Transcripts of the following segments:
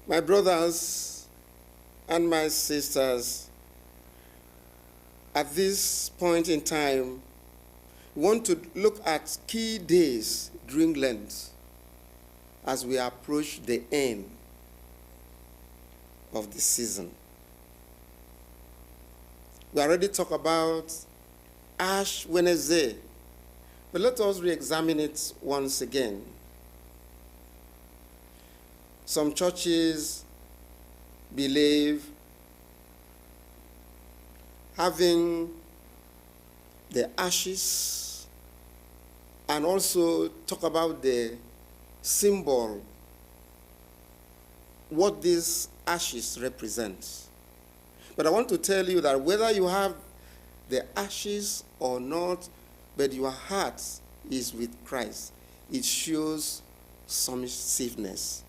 My brothers and my sisters, at this point in time, we want to look at key days during Lent as we approach the end of the season. We already talked about Ash Wednesday, but let us re-examine it once again. Some churches believe having the ashes and also talk about the symbol, what these ashes represent. But I want to tell you that whether you have the ashes or not, but your heart is with Christ, it shows submissiveness.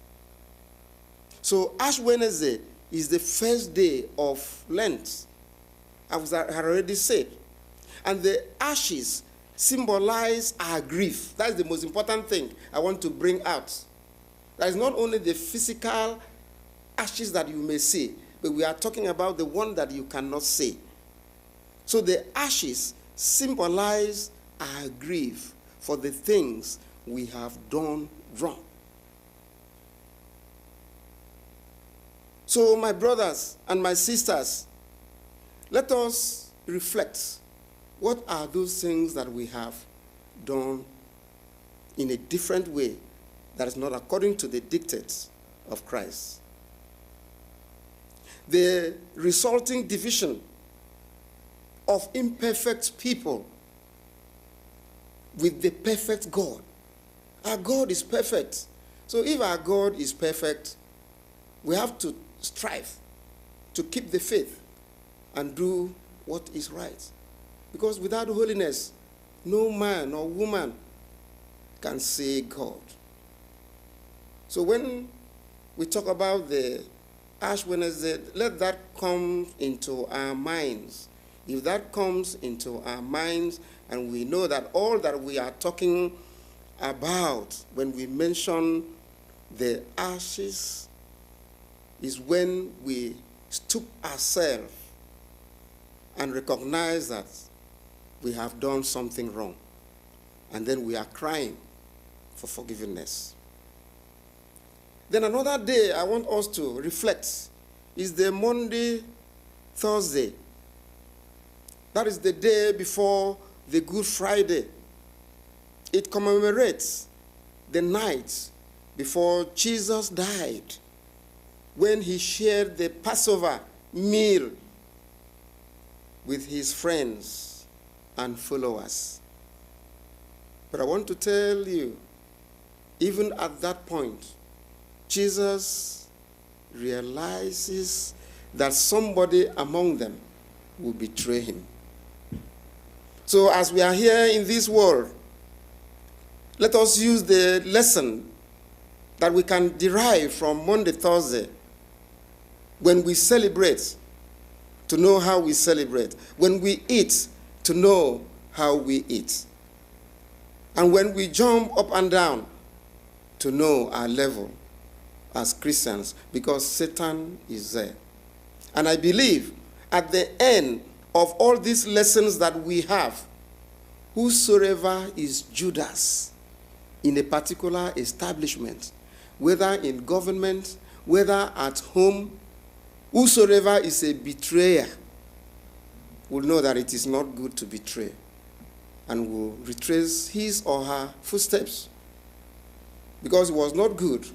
So Ash Wednesday is the first day of Lent, as I already said. And the ashes symbolize our grief. That's the most important thing I want to bring out. That is not only the physical ashes that you may see, but we are talking about the one that you cannot see. So the ashes symbolize our grief for the things we have done wrong. So my brothers and my sisters, let us reflect. What are those things that we have done in a different way that is not according to the dictates of Christ? The resulting division of imperfect people with the perfect God. Our God is perfect. So if our God is perfect, we have to strive to keep the faith and do what is right. Because without holiness, no man or woman can see God. So when we talk about the Ash Wednesday, let that come into our minds. If that comes into our minds, and we know that all that we are talking about when we mention the ashes is when we stoop ourselves and recognize that we have done something wrong, and then we are crying for forgiveness. Then another day I want us to reflect is the Monday, Thursday. That is the day before the Good Friday. It commemorates the night before Jesus died, when he shared the Passover meal with his friends and followers. But I want to tell you, even at that point, Jesus realizes that somebody among them will betray him. So as we are here in this world, let us use the lesson that we can derive from Monday, Thursday, when we celebrate, to know how we celebrate. When we eat, to know how we eat. And when we jump up and down, to know our level as Christians, because Satan is there. And I believe at the end of all these lessons that we have, whosoever is Judas in a particular establishment, whether in government, whether at home, whosoever is a betrayer will know that it is not good to betray, and will retrace his or her footsteps, because it was not good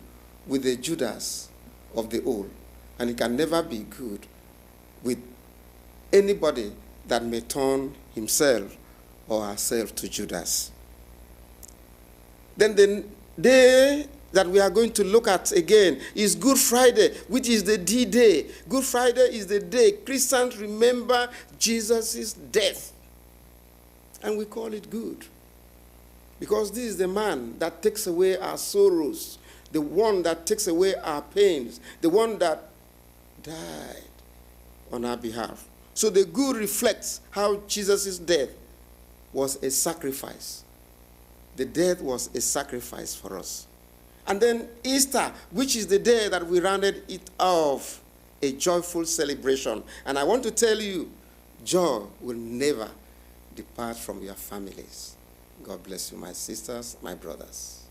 with the Judas of the old, and it can never be good with anybody that may turn himself or herself to Judas. Then the day that we are going to look at again is Good Friday, which is the D-Day. Good Friday is the day Christians remember Jesus' death. And we call it good, because this is the man that takes away our sorrows, the one that takes away our pains, the one that died on our behalf. So the good reflects how Jesus' death was a sacrifice. The death was a sacrifice for us. And then Easter, which is the day that we rounded it off, a joyful celebration. And I want to tell you, joy will never depart from your families. God bless you, my sisters, my brothers.